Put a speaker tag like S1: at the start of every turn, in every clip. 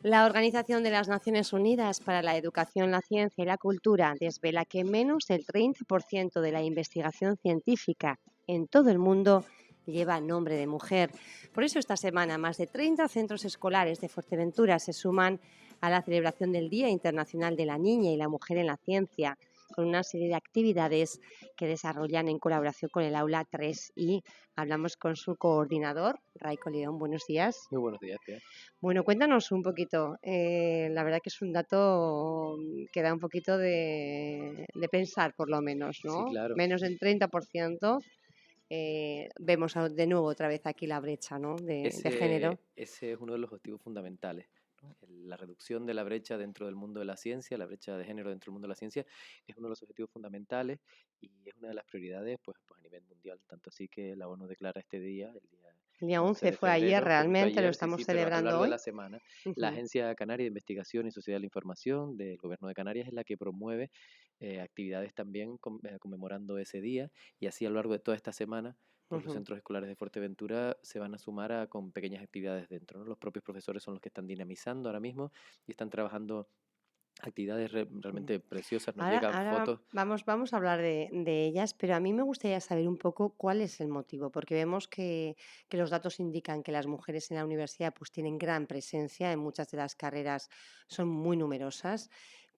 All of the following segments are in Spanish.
S1: La Organización de las Naciones Unidas para la Educación, la Ciencia y la Cultura desvela que menos del 30% de la investigación científica en todo el mundo lleva nombre de mujer. Por eso esta semana más de 30 centros escolares de Fuerteventura se suman a la celebración del Día Internacional de la Niña y la Mujer en la Ciencia, con una serie de actividades que desarrollan en colaboración con el Aula 3. Y hablamos con su coordinador, Raico León. Buenos días.
S2: Muy buenos días, Pilar.
S1: Bueno, cuéntanos un poquito. La verdad que es un dato que da un poquito de pensar, por lo menos,
S2: Sí,
S1: ¿no?
S2: claro.
S1: Menos del 30%. Vemos de nuevo otra vez aquí la brecha, ¿no? de género.
S2: Ese es uno de los objetivos fundamentales, ¿no? La reducción de la brecha dentro del mundo de la ciencia, la brecha de género dentro del mundo de la ciencia, es uno de los objetivos fundamentales y es una de las prioridades pues a nivel mundial. Tanto así que la ONU declara este día,
S1: El día
S2: 11
S1: 11
S2: de
S1: fue ayer,
S2: febrero, fue justo
S1: realmente, lo
S2: ayer,
S1: estamos
S2: sí, pero a lo
S1: celebrando
S2: largo de
S1: hoy.
S2: la semana, la Agencia Canaria de Investigación y Sociedad de la Información del Gobierno de Canarias es la que promueve actividades también conmemorando ese día, y así a lo largo de toda esta semana pues los centros escolares de Fuerteventura se van a sumar con pequeñas actividades dentro, ¿no? Los propios profesores son los que están dinamizando ahora mismo y están trabajando actividades realmente preciosas. Nos llegan
S1: Ahora
S2: fotos.
S1: vamos a hablar de ellas, pero a mí me gustaría saber un poco cuál es el motivo, porque vemos que los datos indican que las mujeres en la universidad pues tienen gran presencia, en muchas de las carreras son muy numerosas,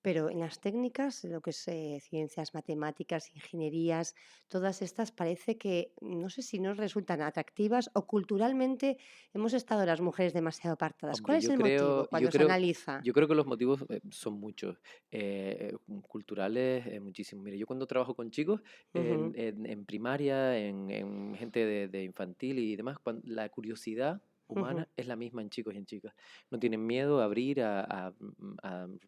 S1: pero en las técnicas, lo que es ciencias, matemáticas, ingenierías, todas estas parece que no sé si nos resultan atractivas o culturalmente hemos estado las mujeres demasiado apartadas. ¿Cuál
S2: Hombre,
S1: es el motivo cuando se analiza?
S2: yo creo que los motivos son muchos, culturales, muchísimos. Mire, yo cuando trabajo con chicos
S1: Ujú,
S2: en primaria, en gente de infantil y demás, la curiosidad
S1: ujú.
S2: humana es la misma en chicos y en chicas. No tienen miedo a abrir, a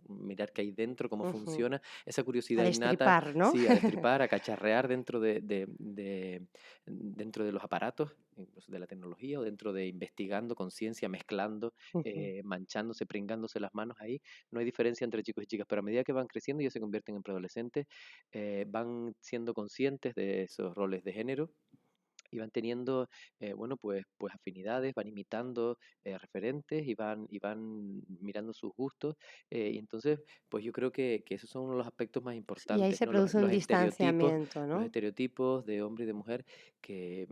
S2: mirar qué hay dentro, cómo
S1: Ujú.
S2: funciona. Esa
S1: A
S2: curiosidad innata,
S1: destripar, ¿no?
S2: sí, a destripar, a cacharrear dentro de los aparatos, incluso de la tecnología, o dentro de investigando con ciencia, mezclando,
S1: Ujú.
S2: manchándose, pringándose las manos ahí. No hay diferencia entre chicos y chicas, pero a medida que van creciendo y ya se convierten en preadolescentes, van siendo conscientes de esos roles de género y van teniendo, bueno, pues afinidades, van imitando referentes y van mirando sus gustos. Y entonces, pues yo creo que esos son uno de los aspectos más
S1: Y ahí
S2: importantes,
S1: se
S2: ¿no?
S1: produce un distanciamiento,
S2: Los
S1: ¿no?
S2: estereotipos de hombre y de mujer que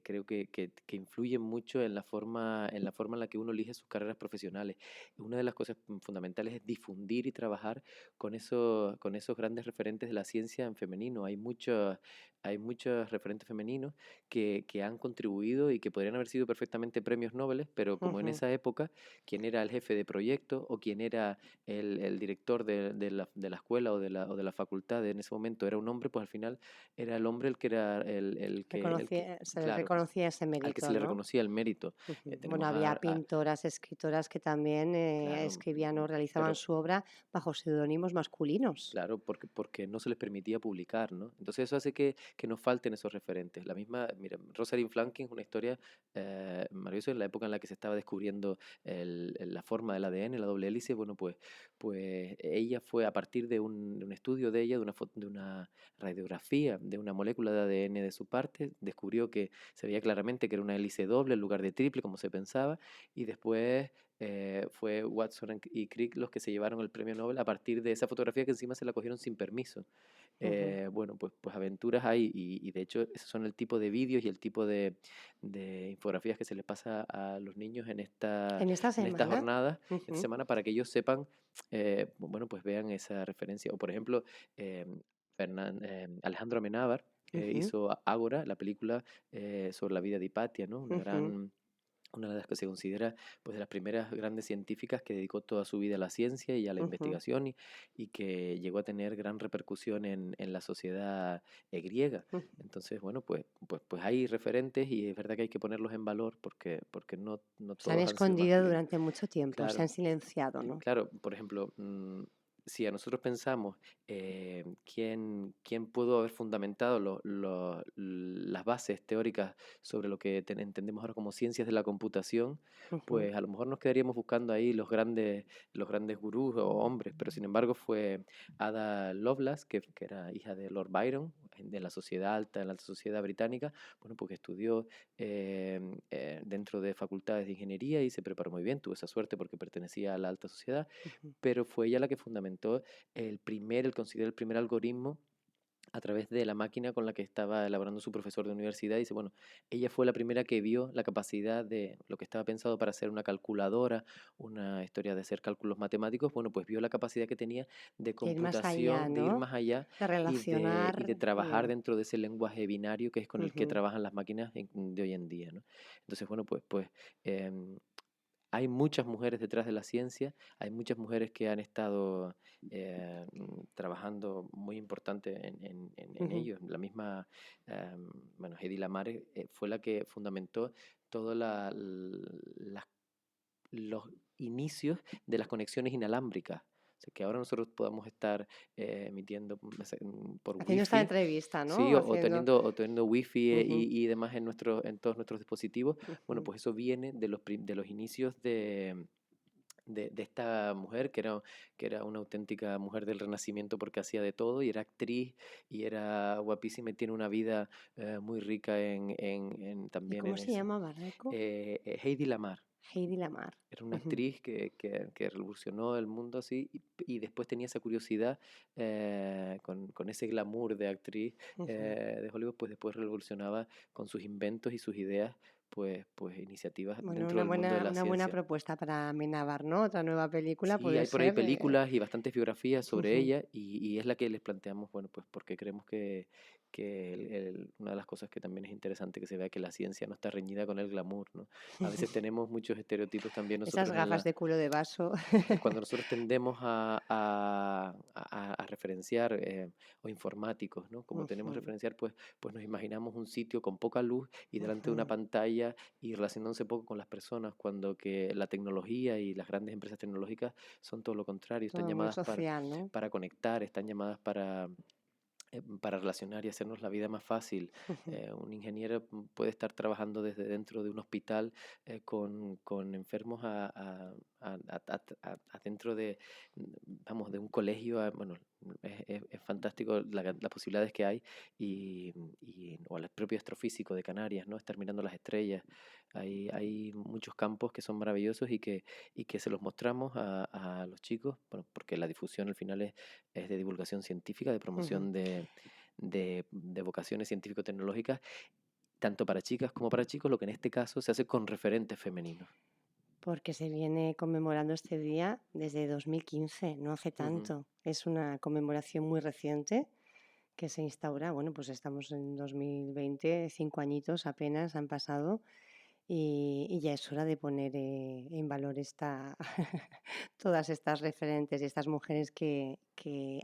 S2: creo que influyen mucho en la forma en la que uno elige sus carreras profesionales. Una de las cosas fundamentales es difundir y trabajar con esos grandes referentes de la ciencia en femenino. Hay muchos referentes femeninos que han contribuido y que podrían haber sido perfectamente premios Nobel, pero como en
S1: Ujú.
S2: esa época, quien era el jefe de proyecto o quien era el director de la escuela o de la facultad en ese momento era un hombre, pues al final era el hombre el que era
S1: Se le
S2: claro,
S1: reconocía ese
S2: al que se
S1: mérito,
S2: le
S1: ¿no?
S2: reconocía el mérito.
S1: Ujú. Bueno,
S2: Tenemos
S1: había pintoras, escritoras que también
S2: claro,
S1: escribían o realizaban
S2: pero
S1: su obra bajo seudónimos masculinos.
S2: claro, porque no se les permitía publicar, ¿no? Entonces eso hace que nos falten esos referentes. La misma, mira, Rosalind Franklin es una historia maravillosa en la época en la que se estaba descubriendo la forma del ADN, la doble hélice. Bueno, pues ella fue a partir de un estudio de ella, de una radiografía de una molécula de ADN de su parte, descubrió que se veía claramente que era una hélice doble en lugar de triple, como se pensaba, y después fue Watson y Crick los que se llevaron el premio Nobel a partir de esa fotografía que encima se la cogieron sin permiso.
S1: Ujú.
S2: Bueno, pues aventuras hay y de hecho esos son el tipo de vídeos y el tipo de infografías que se les pasa a los niños
S1: En esta
S2: en esta
S1: semana.
S2: jornada, esta
S1: Ujú,
S2: semana, para que ellos sepan, bueno, pues vean esa referencia. O por ejemplo, eh, Alejandro Amenábar
S1: ujú,
S2: hizo Ágora, la película sobre la vida de Hipatia, ¿no?
S1: ujú.
S2: Una de las que se considera pues de las primeras grandes científicas que dedicó toda su vida a la ciencia y a la
S1: Ujú.
S2: investigación y que llegó a tener gran repercusión en la sociedad griega.
S1: Ujú.
S2: Entonces, bueno, pues hay referentes y es verdad que hay que ponerlos en valor porque no
S1: Se han
S2: todos han sido
S1: escondido
S2: masculinos.
S1: durante mucho tiempo, se
S2: Claro,
S1: han silenciado, ¿no?
S2: claro, por ejemplo, si a nosotros pensamos quién pudo haber fundamentado las bases teóricas sobre lo que entendemos ahora como ciencias de la computación,
S1: Ujú.
S2: pues a lo mejor nos quedaríamos buscando ahí los grandes gurús o hombres, pero sin embargo fue Ada Lovelace, que era hija de Lord Byron, de la sociedad alta, de la alta sociedad británica, bueno, porque estudió dentro de facultades de ingeniería y se preparó muy bien, tuvo esa suerte porque pertenecía a la alta sociedad,
S1: Ujú.
S2: pero fue ella la que fundamentó considera el primer algoritmo a través de la máquina con la que estaba elaborando su profesor de universidad. Dice, bueno, ella fue la primera que vio la capacidad de lo que estaba pensado para hacer una calculadora, una historia de hacer cálculos matemáticos, bueno, pues vio la capacidad que tenía de
S1: De ir más allá,
S2: computación, de ir
S1: ¿no?
S2: más allá
S1: De
S2: y de
S1: relacionar.
S2: trabajar dentro de ese lenguaje binario que es con el que
S1: Ujú.
S2: trabajan las máquinas de hoy en día, ¿no? Entonces, bueno, pues em, hay muchas mujeres detrás de la ciencia, hay muchas mujeres que han estado trabajando muy importante en
S1: Ujú.
S2: ello. La misma, bueno, Hedy Lamarr fue la que fundamentó todos los inicios de las conexiones inalámbricas. O sea, que ahora nosotros podamos estar emitiendo por
S1: Haciendo esta
S2: wifi,
S1: entrevista,
S2: sí,
S1: ¿no? Haciendo.
S2: o teniendo wifi
S1: Ujú.
S2: y demás en todos nuestros dispositivos. Bueno,
S1: Ujú.
S2: pues eso viene de los inicios de esta mujer que era una auténtica mujer del Renacimiento porque hacía de todo y era actriz y era guapísima y tiene una vida muy rica
S1: ¿Y
S2: también
S1: cómo
S2: en
S1: se
S2: eso.
S1: llama, Barreco?
S2: Heidi Lamar.
S1: Heidi Lamar.
S2: Era una
S1: Ujú.
S2: actriz que revolucionó el mundo así y después tenía esa curiosidad con ese glamour de actriz
S1: Ujú.
S2: de Hollywood, pues después revolucionaba con sus inventos y sus ideas, pues iniciativas
S1: Bueno,
S2: dentro del mundo de la
S1: una buena
S2: ciencia.
S1: propuesta para Amenábar, ¿no? Otra nueva película
S2: Sí,
S1: puede
S2: hay por ahí
S1: ser.
S2: películas y bastantes biografías sobre
S1: Ujú.
S2: ella y es la que les planteamos, bueno, pues porque creemos que una de las cosas que también es interesante que se vea que la ciencia no está reñida con el glamour, ¿no? A veces tenemos muchos estereotipos también
S1: Esas
S2: nosotros
S1: gafas de culo de vaso.
S2: cuando nosotros tendemos a referenciar, o informáticos, ¿no? Como tenemos a
S1: Ujú.
S2: referenciar, pues nos imaginamos un sitio con poca luz y delante de una
S1: Ujú.
S2: pantalla y relacionándose poco con las personas, cuando que la tecnología y las grandes empresas tecnológicas son todo lo contrario, están
S1: Todo muy
S2: llamadas
S1: social, ¿no?
S2: para conectar, están llamadas para relacionar y hacernos la vida más fácil.
S1: Ujú.
S2: Un ingeniero puede estar trabajando desde dentro de un hospital con enfermos adentro vamos, de un colegio. Bueno, es fantástico las posibilidades que hay o el propio astrofísico de Canarias, ¿no? Estar mirando las estrellas. Hay muchos campos que son maravillosos y que se los mostramos a los chicos, bueno, porque la difusión al final es de divulgación científica, de
S1: Ujú.
S2: promoción de vocaciones científico-tecnológicas, tanto para chicas como para chicos, lo que en este caso se hace con referentes femeninos.
S1: Porque se viene conmemorando este día desde 2015, no hace
S2: Ujú.
S1: tanto. Es una conmemoración muy reciente que se instaura. Bueno, pues estamos en 2020, 5 añitos apenas han pasado. Y ya es hora de poner en valor todas estas referentes y estas mujeres que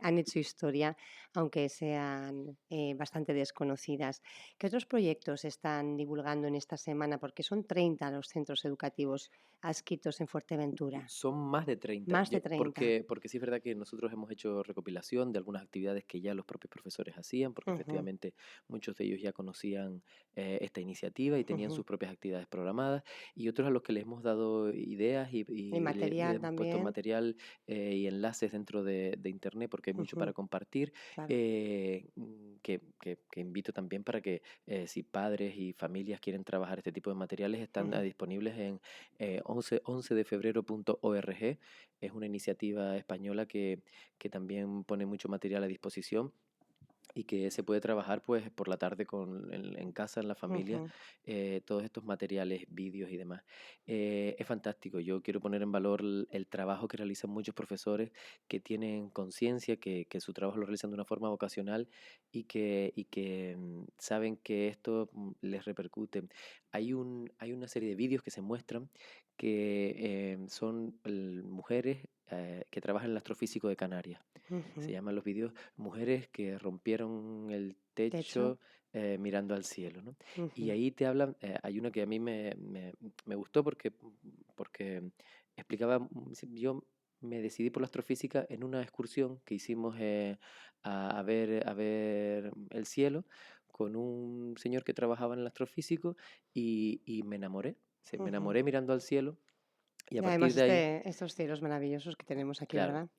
S1: han hecho historia, aunque sean bastante desconocidas. ¿Qué otros proyectos están divulgando en esta semana? Porque son 30 los centros educativos adscritos en Fuerteventura.
S2: Son más de 30,
S1: Más de 30.
S2: porque sí es verdad que nosotros hemos hecho recopilación de algunas actividades que ya los propios profesores hacían, porque
S1: Ujú.
S2: efectivamente muchos de ellos ya conocían esta iniciativa y tenían
S1: Ujú.
S2: sus propias actividades programadas, y otros a los que les hemos dado ideas
S1: Y
S2: le
S1: material
S2: hemos puesto
S1: también.
S2: material y enlaces dentro de Internet, porque hay mucho para
S1: Ujú.
S2: compartir,
S1: Claro.
S2: que invito también para que si padres y familias quieren trabajar este tipo de materiales, están
S1: Ujú.
S2: disponibles en 11defebrero.org. Es una iniciativa española que también pone mucho material a disposición y que se puede trabajar pues por la tarde en casa, en la familia,
S1: Ujú.
S2: todos estos materiales, vídeos y demás. Es fantástico. Yo quiero poner en valor el trabajo que realizan muchos profesores que tienen conciencia, que su trabajo lo realizan de una forma vocacional y que saben que esto les repercute. Hay una serie de vídeos que se muestran que son mujeres que trabajan en el astrofísico de Canarias. Se
S1: Ujú.
S2: llaman los vídeos Mujeres que rompieron el
S1: Techo.
S2: techo mirando al cielo, ¿no? Y
S1: Ujú.
S2: ahí te hablan, hay una que a mí me gustó porque explicaba, yo me decidí por la astrofísica en una excursión que hicimos a ver el cielo con un señor que trabajaba en el astrofísico y me enamoré. Me
S1: Ujú.
S2: enamoré mirando al cielo y a
S1: Y
S2: partir
S1: además
S2: de ahí,
S1: estos cielos maravillosos que tenemos aquí,
S2: claro,
S1: ¿verdad?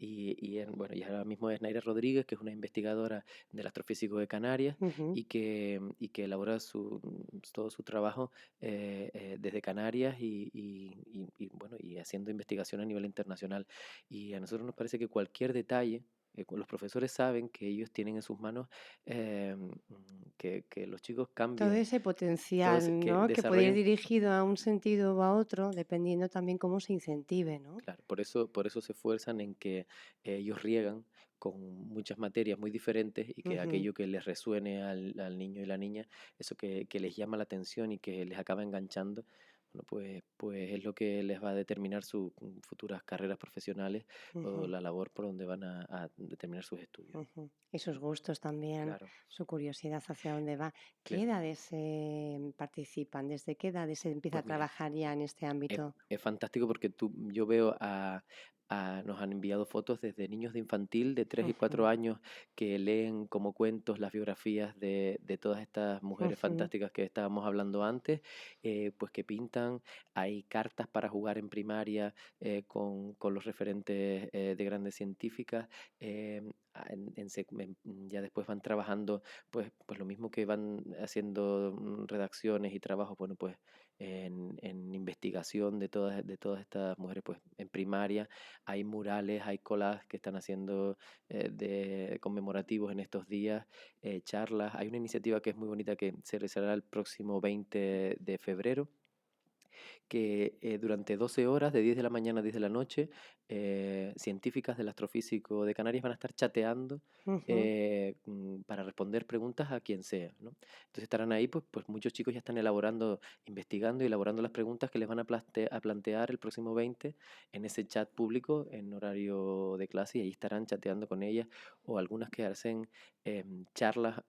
S2: bueno, y ahora mismo es Naira Rodríguez, que es una investigadora del Astrofísico de Canarias
S1: Ujú,
S2: y que elabora todo su trabajo desde Canarias bueno, y haciendo investigación a nivel internacional. Y a nosotros nos parece que cualquier detalle, los profesores saben que ellos tienen en sus manos que los chicos
S1: todo
S2: cambien,
S1: ese potencial,
S2: que
S1: ¿no? Que puede ir
S2: desarrollen.
S1: dirigido a un sentido o a otro, dependiendo también cómo se incentive, ¿no?
S2: Claro, por eso se esfuerzan en que ellos riegan con muchas materias muy diferentes y que
S1: Ujú.
S2: aquello que les resuene al niño y la niña, eso que les llama la atención y que les acaba enganchando, bueno, pues es lo que les va a determinar sus futuras carreras profesionales o
S1: Ujú,
S2: la labor por donde van a determinar sus estudios.
S1: ujú. Y sus gustos también,
S2: Claro,
S1: su curiosidad hacia dónde va. ¿Qué
S2: claro.
S1: edades participan? ¿Desde qué edades se empieza a
S2: Pues mira,
S1: trabajar ya en este
S2: Es,
S1: ámbito?
S2: es fantástico porque yo veo nos han enviado fotos desde niños de infantil de 3 y 4
S1: Ujú,
S2: años que leen como cuentos las biografías de todas estas mujeres
S1: ujú,
S2: fantásticas que estábamos hablando antes, pues que pintan, hay cartas para jugar en primaria con los referentes de grandes científicas, ya después van trabajando, pues lo mismo que van haciendo redacciones y trabajos, bueno, pues en investigación de todas estas mujeres, pues en primaria hay murales, hay collages que están haciendo de conmemorativos en estos días, charlas. Hay una iniciativa que es muy bonita que se realizará el próximo 20 de febrero, que durante 12 horas, de 10 de la mañana a 10 de la noche, científicas del Astrofísico de Canarias van a estar chateando
S1: ujú.
S2: para responder preguntas a quien sea, ¿no? Entonces estarán ahí, pues muchos chicos ya están investigando y elaborando las preguntas que les van a plantear el próximo 20 en ese chat público en horario de clase y ahí estarán chateando con ellas o algunas que hacen charlas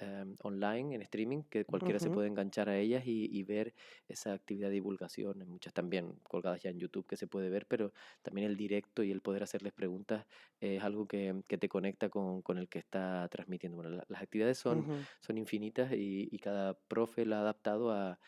S2: online en streaming que cualquiera se
S1: Ujú,
S2: puede enganchar a ellas y ver esa actividad de divulgación, hay muchas también colgadas ya en YouTube que se puede ver, pero también el directo y el poder hacerles preguntas es algo que te conecta con el que está transmitiendo. Bueno, las actividades
S1: ujú.
S2: son infinitas y cada profe la ha adaptado a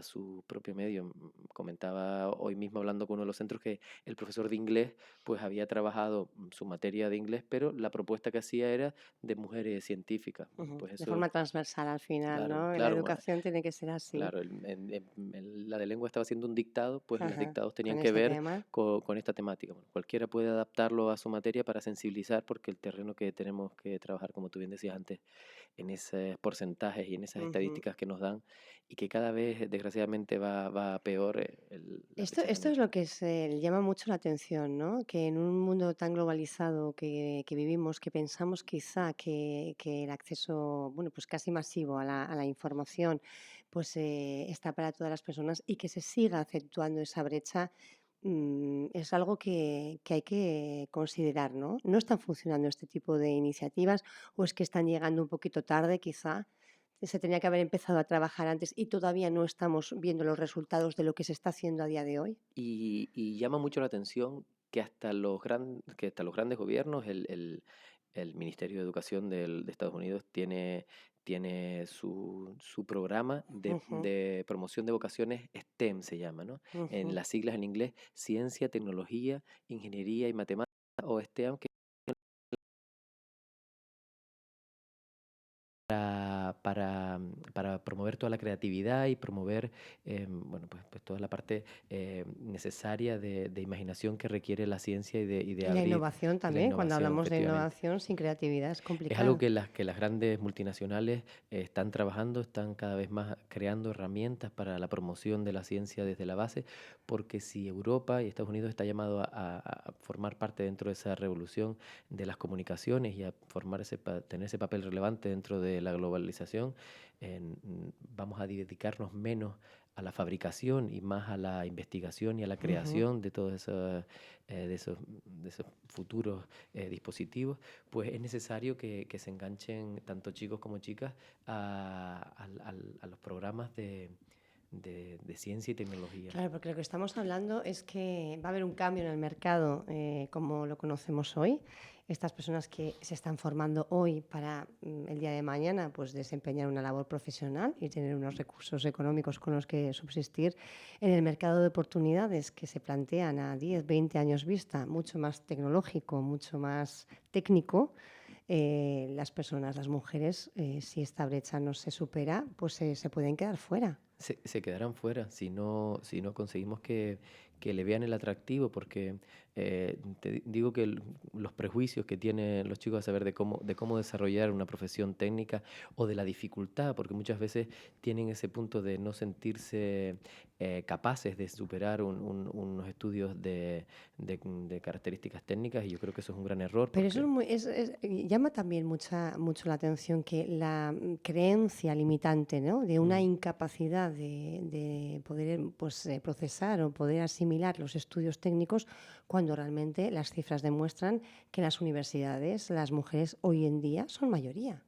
S2: su propio medio. Comentaba hoy mismo hablando con uno de los centros que el profesor de inglés pues había trabajado su materia de inglés, pero la propuesta que hacía era de mujeres científicas. Bueno,
S1: Ujú.
S2: pues
S1: De
S2: eso,
S1: forma transversal al final,
S2: claro,
S1: ¿no? La
S2: claro,
S1: educación tiene que ser así.
S2: claro, la de lengua estaba haciendo un dictado, pues los
S1: Ajá.
S2: dictados tenían
S1: Con
S2: que
S1: este
S2: ver
S1: tema.
S2: con esta temática. Bueno, cualquiera puede adaptarlo a su materia para sensibilizar, porque el terreno que tenemos que trabajar, como tú bien decías antes, en esos porcentajes y en esas
S1: Ujú.
S2: estadísticas que nos dan, y que cada vez, desgraciadamente, va a peor la brecha
S1: Esto es
S2: salarial.
S1: lo que se llama mucho la atención, ¿no? Que en un mundo tan globalizado que vivimos, que pensamos quizá que el acceso, bueno, pues casi masivo a la información, pues está para todas las personas y que se siga acentuando esa brecha, es algo que hay que considerar, ¿no? ¿No están funcionando este tipo de iniciativas o es que están llegando un poquito tarde, quizá? Se tenía que haber empezado a trabajar antes y todavía no estamos viendo los resultados de lo que se está haciendo a día de hoy.
S2: Y llama mucho la atención que hasta los grandes gobiernos, el Ministerio de Educación de Estados Unidos tiene su programa
S1: Ujú,
S2: de promoción de vocaciones STEM, se llama, ¿no? En
S1: ujú.
S2: las siglas en inglés, ciencia, tecnología, ingeniería y matemáticas, o STEM, para promover toda la creatividad y promover bueno, pues toda la parte necesaria de imaginación que requiere la ciencia y de
S1: Y la
S2: abrir
S1: innovación
S2: y la
S1: también, cuando
S2: innovación,
S1: hablamos de
S2: efectivamente.
S1: innovación sin creatividad es
S2: Es algo
S1: complicado.
S2: que las grandes multinacionales están trabajando, están cada vez más creando herramientas para la promoción de la ciencia desde la base, porque si Europa y Estados Unidos está llamado a formar parte dentro de esa revolución de las comunicaciones y a tener ese papel relevante dentro de la globalización, vamos a dedicarnos menos a la fabricación y más a la investigación y a la
S1: Ujú.
S2: creación de todos de esos futuros dispositivos, pues es necesario que se enganchen tanto chicos como chicas a los programas de ciencia y tecnología.
S1: Claro, porque lo que estamos hablando es que va a haber un cambio en el mercado como lo conocemos hoy. Estas personas que se están formando hoy para el día de mañana pues desempeñar una labor profesional y tener unos recursos económicos con los que subsistir en el mercado de oportunidades que se plantean a 10, 20 años vista, mucho más tecnológico, mucho más técnico. Las personas, las mujeres, si esta brecha no se supera, pues se pueden quedar fuera.
S2: Se quedarán fuera si no conseguimos que le vean el atractivo, porque digo que los prejuicios que tienen los chicos a saber de cómo desarrollar una profesión técnica o de la dificultad, porque muchas veces tienen ese punto de no sentirse capaces de superar unos estudios de características técnicas, y yo creo que eso es un gran error.
S1: Pero eso
S2: Porque
S1: llama también mucho la atención que la creencia limitante, ¿no?, de una incapacidad de poder pues, procesar o poder asimilar los estudios técnicos, cuando realmente las cifras demuestran que en las universidades las mujeres hoy en día son mayoría.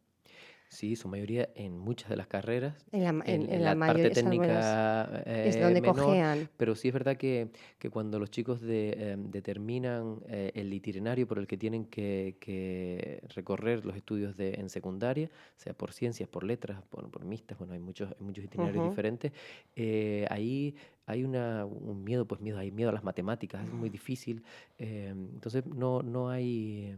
S2: sí, su mayoría en muchas de las carreras,
S1: En
S2: en
S1: la
S2: la parte
S1: mayoría, salvo
S2: técnica
S1: es donde
S2: menor,
S1: cojean.
S2: pero sí es verdad que cuando los chicos determinan el itinerario por el que tienen que recorrer los estudios en secundaria, sea por ciencias, por letras, por mixtas, bueno, hay muchos itinerarios
S1: Ujú.
S2: diferentes, ahí hay un miedo, pues miedo, hay miedo a las matemáticas, es muy difícil, entonces no hay...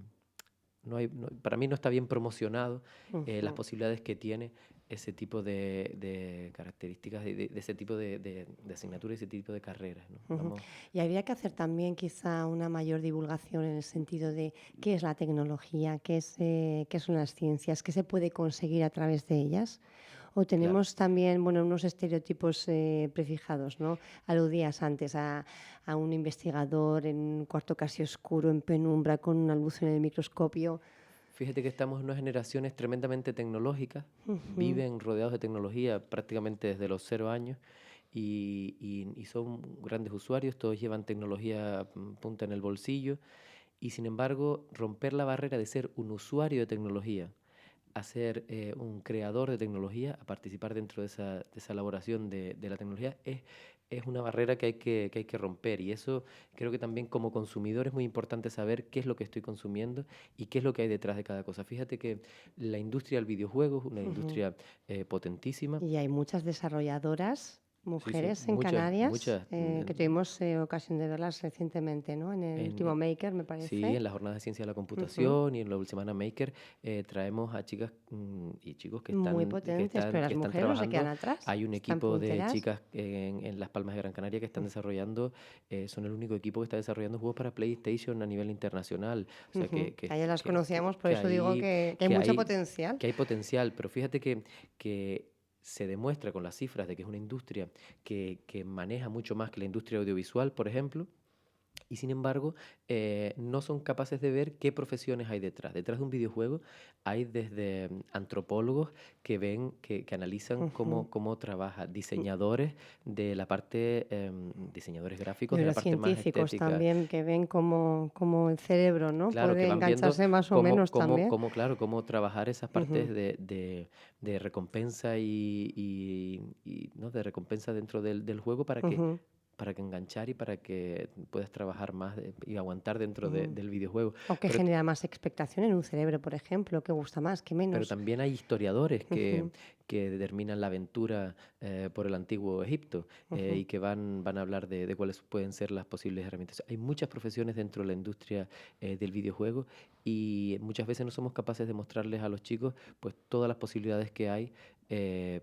S2: para mí no está bien promocionado las
S1: Ujú.
S2: posibilidades que tiene ese tipo de características, de ese tipo de asignaturas, ese tipo de carreras, ¿no?
S1: Ujú. Y habría que hacer también quizá una mayor divulgación en el sentido de qué es la tecnología, qué son las ciencias, qué se puede conseguir a través de ellas. O
S2: Claro.
S1: tenemos también, bueno, unos estereotipos prefijados, ¿no? Aludías antes a un investigador en un cuarto casi oscuro, en penumbra, con una luz en el microscopio.
S2: Fíjate que estamos en unas generaciones tremendamente tecnológicas,
S1: Ujú.
S2: viven rodeados de tecnología prácticamente desde los 0 años y son grandes usuarios, todos llevan tecnología punta en el bolsillo, y sin embargo romper la barrera de ser un usuario de tecnología a ser un creador de tecnología, a participar dentro de esa elaboración de la tecnología, es una barrera que hay que romper. Y eso creo que también como consumidor es muy importante saber qué es lo que estoy consumiendo y qué es lo que hay detrás de cada cosa. Fíjate que la industria del videojuego es una
S1: Ujú.
S2: industria potentísima.
S1: Y hay muchas desarrolladoras,
S2: Sí, sí,
S1: mujeres en
S2: muchas,
S1: Canarias,
S2: muchas.
S1: que tuvimos ocasión de verlas recientemente, ¿no? En el
S2: En,
S1: último Maker, me
S2: sí,
S1: parece.
S2: en las jornadas de ciencia de la
S1: Ujú.
S2: computación y en la Semana Maker traemos a chicas y chicos
S1: Muy potentes, pero
S2: que
S1: las
S2: están
S1: mujeres no se quedan
S2: trabajando.
S1: atrás,
S2: Hay un
S1: están
S2: equipo de
S1: punteras.
S2: chicas en Las Palmas de Gran Canaria que están desarrollando, son el único equipo que está desarrollando juegos para PlayStation a nivel internacional. O sea,
S1: Ujú. A ellas las conocíamos, por
S2: que
S1: eso digo
S2: hay,
S1: que hay
S2: que
S1: mucho
S2: hay,
S1: potencial.
S2: que hay potencial. Pero fíjate que se demuestra con las cifras de que es una industria que maneja mucho más que la industria audiovisual, por ejemplo, y sin embargo, no son capaces de ver qué profesiones hay detrás. Detrás de un videojuego hay desde antropólogos que ven, que analizan
S1: Ujú.
S2: cómo trabaja, diseñadores de la parte, diseñadores gráficos de la parte más
S1: Neurocientíficos
S2: estética.
S1: también, que ven cómo el cerebro, ¿no?,
S2: Claro, que
S1: puede
S2: van viendo
S1: engancharse más o menos también.
S2: claro, cómo trabajar esas partes
S1: Ujú.
S2: de recompensa ¿no? De recompensa dentro del juego
S1: Ujú.
S2: para que enganchar y para que puedas trabajar más y aguantar dentro
S1: Ujú.
S2: del videojuego.
S1: O que
S2: Pero,
S1: genera más expectación en un cerebro, por ejemplo, que gusta más, que
S2: pero
S1: menos.
S2: también hay historiadores
S1: Ujú.
S2: que determinan la aventura por el antiguo Egipto
S1: Ujú.
S2: y que van a hablar de cuáles pueden ser las posibles herramientas. Hay muchas profesiones dentro de la industria del videojuego y muchas veces no somos capaces de mostrarles a los chicos pues todas las posibilidades que hay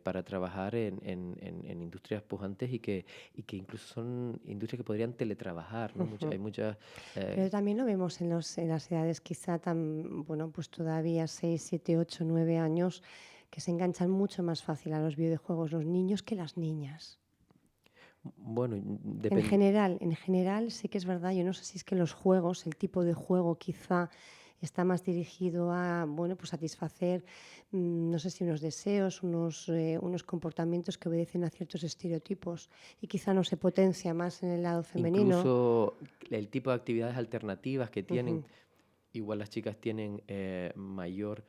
S2: para trabajar en industrias pujantes y que incluso son industrias que podrían teletrabajar, ¿no? Hay
S1: Ujú.
S2: muchas...
S1: Pero también lo vemos en las edades quizá tan, bueno, pues todavía 6, 7, 8, 9 años, que se enganchan mucho más fácil a los videojuegos los niños que las niñas.
S2: bueno, depende.
S1: En general sí que es verdad, yo no sé si es que los juegos, el tipo de juego quizá está más dirigido a, bueno, pues satisfacer, no sé si unos deseos, unos comportamientos que obedecen a ciertos estereotipos y quizá no se potencia más en el lado femenino.
S2: Incluso el tipo de actividades alternativas que tienen,
S1: Ujú.
S2: igual las chicas tienen mayor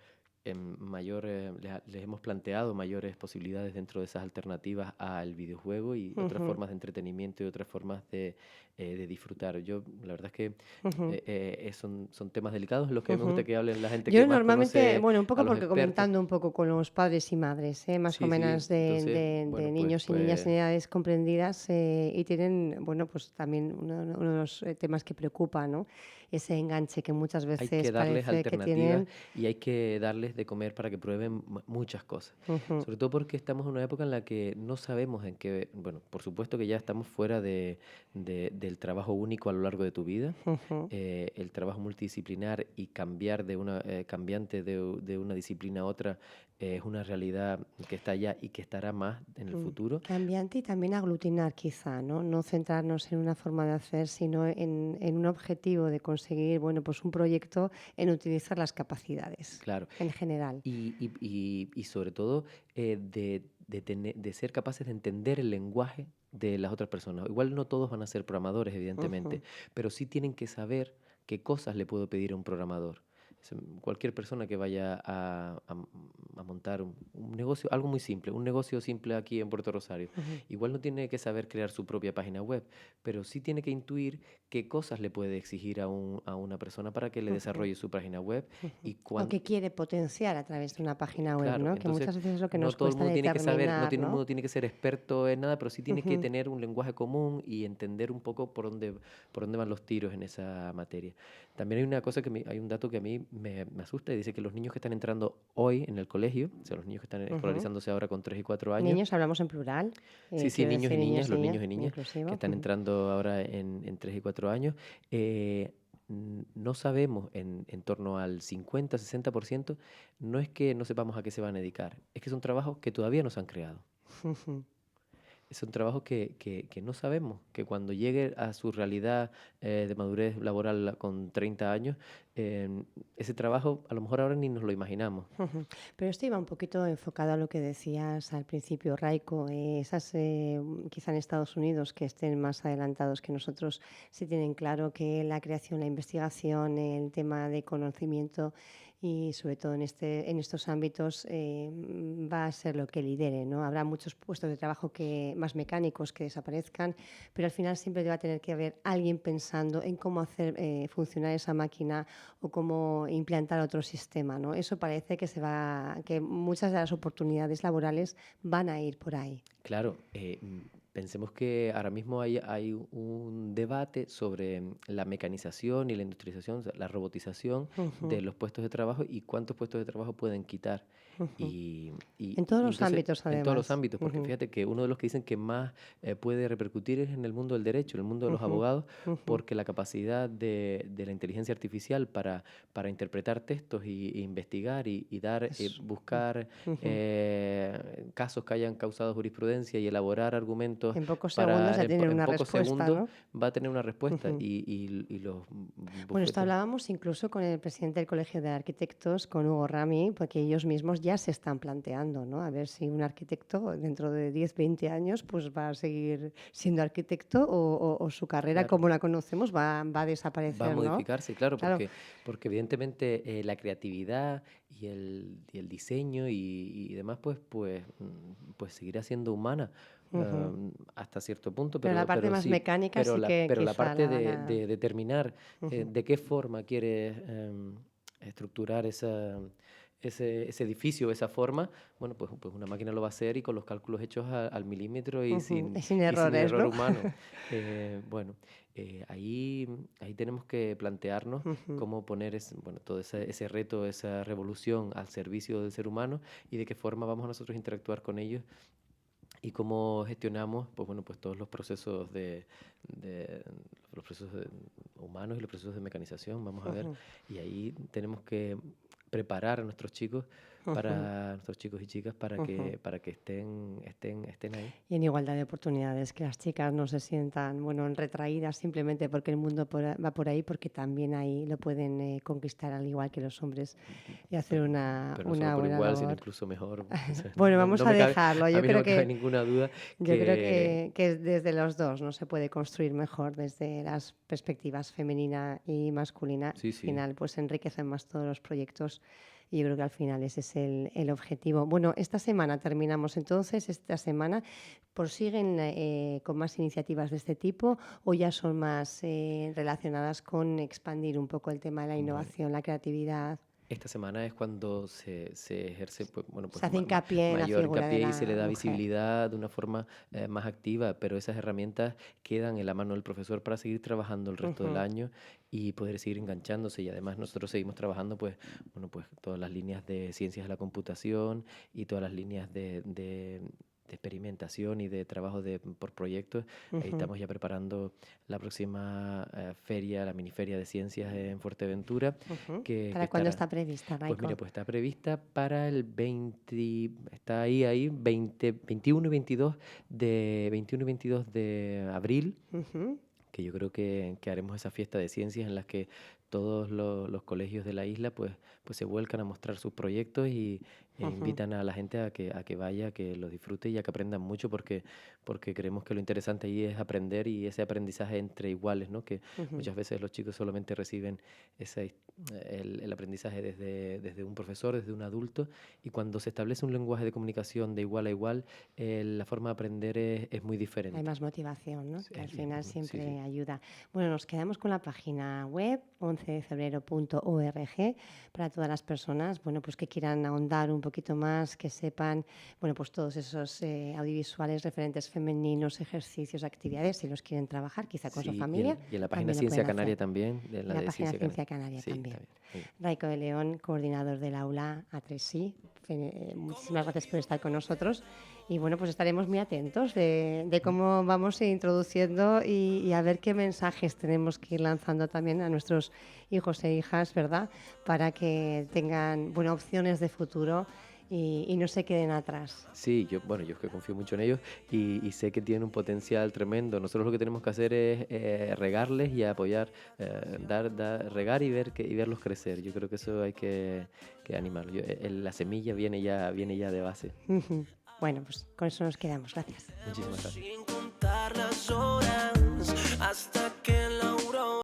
S2: les hemos planteado mayores posibilidades dentro de esas alternativas al videojuego y otras
S1: Ujú,
S2: formas de entretenimiento y otras formas de disfrutar. Yo, la verdad es que
S1: ujú,
S2: son temas delicados en los que a mí me gusta
S1: ujú.
S2: que hablen la gente que
S1: Yo
S2: más
S1: normalmente,
S2: conoce
S1: bueno, un
S2: a
S1: poco
S2: los
S1: porque
S2: expertos.
S1: comentando un poco con los padres y madres, más o
S2: Sí, sí,
S1: menos
S2: entonces,
S1: de
S2: bueno,
S1: niños y niñas en edades comprendidas y tienen, bueno, pues también uno de los temas que preocupa, ¿no? Ese enganche que muchas
S2: hay
S1: veces
S2: que darles
S1: parece que
S2: alternativas
S1: tienen.
S2: y hay que darles de comer para que prueben muchas cosas.
S1: Ujú,
S2: Sobre todo porque estamos en una época en la que no sabemos en qué, bueno, por supuesto que ya estamos fuera del trabajo único a lo largo de tu vida.
S1: ujú.
S2: El trabajo multidisciplinar y cambiar de una cambiante de una disciplina a otra es una realidad que está allá y que estará más en el futuro.
S1: Cambiante y también aglutinar quizá, ¿no? No centrarnos en una forma de hacer, sino en un objetivo de conseguir, bueno, pues un proyecto en utilizar las capacidades
S2: Claro.
S1: en general.
S2: Y sobre todo de ser capaces de entender el lenguaje de las otras personas. Igual no todos van a ser programadores, evidentemente,
S1: Ujú,
S2: pero sí tienen que saber qué cosas le puedo pedir a un programador. Cualquier persona que vaya a montar un negocio, algo muy simple, un negocio simple aquí en Puerto Rosario,
S1: ujú,
S2: igual no tiene que saber crear su propia página web, pero sí tiene que intuir qué cosas le puede exigir a una persona para que le
S1: ujú.
S2: desarrolle su página web
S1: Ujú.
S2: y
S1: O
S2: cuán,
S1: que quiere potenciar a través de una página web,
S2: claro,
S1: ¿no? Que
S2: entonces
S1: muchas veces es lo que
S2: no
S1: nos
S2: todo el
S1: cuesta
S2: mundo tiene que saber, no
S1: determinar,
S2: tiene, el
S1: ¿no?
S2: mundo tiene que ser experto en nada, pero sí tiene que
S1: Ujú,
S2: tener un lenguaje común y entender un poco por dónde van los tiros en esa materia. También hay una cosa hay un dato que a mí me asusta y dice que los niños que están entrando hoy en el colegio, o sea, los niños que están
S1: ujú.
S2: escolarizándose ahora con 3 y 4 años,
S1: Niños, hablamos en plural,
S2: sí, sí,
S1: quiero
S2: niños y
S1: decir
S2: niñas,
S1: niños y
S2: los
S1: niñas,
S2: niños y niñas que
S1: inclusivo.
S2: están
S1: Ujú,
S2: entrando ahora en 3 y 4 años, no sabemos en torno al 50-60%, no es que no sepamos a qué se van a dedicar, es que son trabajos que todavía no se han creado.
S1: ujú.
S2: Son trabajos que no sabemos, que cuando llegue a su realidad de madurez laboral con 30 años, ese trabajo a lo mejor ahora ni nos lo imaginamos.
S1: Ujú. Pero esto iba un poquito enfocado a lo que decías al principio, Raiko. Quizá en Estados Unidos que estén más adelantados que nosotros, sí tienen claro que la creación, la investigación, el tema de conocimiento y sobre todo en estos ámbitos va a ser lo que lidere, ¿no? Habrá muchos puestos de trabajo más mecánicos que desaparezcan, pero al final siempre va a tener que haber alguien pensando en cómo hacer funcionar esa máquina o cómo implantar otro sistema, ¿no? Eso parece que muchas de las oportunidades laborales van a ir por ahí.
S2: Claro, pensemos que ahora mismo hay un debate sobre la mecanización y la industrialización, o sea, la robotización
S1: Ujú,
S2: de los puestos de trabajo y cuántos puestos de trabajo pueden quitar.
S1: ujú.
S2: Y, y-
S1: En todos
S2: y
S1: los
S2: entonces,
S1: ámbitos,
S2: en todos los
S1: además.
S2: ámbitos, porque
S1: Ujú,
S2: fíjate que uno de los que dicen que más puede repercutir es en el mundo del derecho, en el mundo de los
S1: ujú,
S2: abogados,
S1: ujú.
S2: porque la capacidad de la inteligencia artificial para interpretar textos e investigar y dar,
S1: Es-
S2: buscar
S1: ujú.
S2: casos que hayan causado jurisprudencia y elaborar argumentos
S1: En pocos segundos
S2: para
S1: ya tienen
S2: en
S1: una
S2: pocos
S1: respuesta,
S2: segundos
S1: ¿no?
S2: va a tener una respuesta
S1: Ujú.
S2: y los
S1: Bueno, esto
S2: bufetes.
S1: hablábamos incluso con el presidente del Colegio de Arquitectos, con Hugo Rami, porque ellos mismos ya se están planteando, ¿no? A ver si un arquitecto dentro de 10, 20 años pues va a seguir siendo arquitecto o su carrera
S2: Claro,
S1: como la conocemos va a
S2: va a
S1: desaparecer, ¿no?
S2: modificarse, claro,
S1: Claro.
S2: porque evidentemente la creatividad y el diseño y demás, pues seguirá siendo humana
S1: Ujú.
S2: hasta cierto punto,
S1: Pero la parte
S2: pero
S1: más
S2: sí,
S1: mecánica
S2: pero
S1: sí
S2: la,
S1: que
S2: pero la
S1: quizá
S2: parte
S1: la van
S2: de
S1: a...
S2: determinar
S1: Ujú,
S2: de qué forma quieres estructurar ese edificio, esa forma, bueno, pues una máquina lo va a hacer y con los cálculos hechos al milímetro y
S1: ujú.
S2: sin,
S1: Y sin
S2: y sin
S1: errores,
S2: error
S1: ¿no?
S2: humano. Bueno, ahí tenemos que plantearnos
S1: Ujú.
S2: cómo poner bueno, todo ese reto, esa revolución al servicio del ser humano y de qué forma vamos a nosotros interactuar con ellos y cómo gestionamos, pues bueno, pues todos los procesos de- los procesos humanos y los procesos de mecanización, vamos a ver,
S1: Ujú,
S2: y ahí tenemos que preparar a
S1: ujú,
S2: nuestros chicos y chicas
S1: ujú.
S2: para que estén ahí.
S1: Y en igualdad de oportunidades, que las chicas no se sientan, bueno, retraídas simplemente porque el mundo va por ahí, porque también ahí lo pueden conquistar al igual que los hombres y hacer
S2: Pero,
S1: una,
S2: pero no solo
S1: una
S2: por
S1: buena
S2: igual, sino
S1: labor.
S2: incluso mejor. O sea,
S1: Bueno,
S2: no,
S1: vamos
S2: no
S1: a
S2: me cabe,
S1: dejarlo.
S2: a mí no me cabe ninguna duda
S1: Yo creo
S2: que,
S1: que desde los dos no se puede construir mejor desde las perspectivas femenina y masculina.
S2: sí,
S1: Al
S2: sí,
S1: final, pues enriquecen más todos los proyectos y yo creo que al final ese es el objetivo. Bueno, esta semana terminamos entonces, esta semana. ¿Prosiguen con más iniciativas de este tipo o ya son más relacionadas con expandir un poco el tema de la
S2: Bueno,
S1: innovación, la creatividad?
S2: esta semana es cuando se ejerce pues, bueno, pues
S1: Se hace hincapié en la
S2: mayor
S1: figura de
S2: hincapié y se le
S1: la
S2: da
S1: mujer.
S2: visibilidad de una forma más activa, pero esas herramientas quedan en la mano del profesor para seguir trabajando el resto del
S1: Ujú,
S2: año y poder seguir enganchándose. Y además nosotros seguimos trabajando pues, bueno, pues todas las líneas de ciencias de la computación y todas las líneas de experimentación y de trabajo por proyectos. Ahí
S1: ujú,
S2: estamos ya preparando la próxima feria, la miniferia de ciencias en Fuerteventura,
S1: ujú.
S2: que
S1: ¿Para cuándo
S2: estará,
S1: está prevista,
S2: pues mira,
S1: Raiko?
S2: pues está prevista para el 20, está ahí, 20, 21 y 22 21 y 22 de abril,
S1: Ujú,
S2: que yo creo que haremos esa fiesta de ciencias en las que todos los colegios de la isla pues se vuelcan a mostrar sus proyectos e
S1: ujú,
S2: invitan a la gente a que vaya, que lo disfrute y a que aprendan mucho porque creemos que lo interesante ahí es aprender y ese aprendizaje entre iguales, ¿no? Que
S1: ujú.
S2: muchas veces los chicos solamente reciben el aprendizaje desde un profesor, desde un adulto, y cuando se establece un lenguaje de comunicación de igual a igual, la forma de aprender es muy
S1: Hay
S2: diferente.
S1: más motivación, ¿no? Que al
S2: Y es
S1: final
S2: sí, sí.
S1: siempre ayuda. Bueno, nos quedamos con la página web 11defebrero.org para todas las personas, bueno, pues que quieran ahondar un poquito más, que sepan, bueno, pues todos esos audiovisuales, referentes femeninos, ejercicios, actividades, si los quieren trabajar, quizá con su
S2: Sí,
S1: familia,
S2: y en la página
S1: también lo
S2: Ciencia
S1: pueden
S2: Canaria
S1: hacer.
S2: también, de
S1: En
S2: la
S1: la
S2: de
S1: página
S2: Ciencia Canaria.
S1: Ciencia Canaria
S2: Sí,
S1: también.
S2: también. Muy bien.
S1: Raico de León, coordinador del aula A3I. Muchísimas gracias por estar con nosotros y bueno, pues estaremos muy atentos de cómo vamos introduciendo y a ver qué mensajes tenemos que ir lanzando también a nuestros hijos e hijas, ¿verdad? Para que tengan buenas opciones de futuro y no se queden atrás.
S2: Sí, bueno, yo es que confío mucho en ellos y sé que tienen un potencial tremendo. Nosotros lo que tenemos que hacer es regarles y apoyar, regar y verlos crecer. Yo creo que eso hay que animarlos. La semilla viene ya de base.
S1: Bueno, pues con eso nos quedamos. Gracias.
S2: Muchísimas gracias.
S3: Sin contar las horas hasta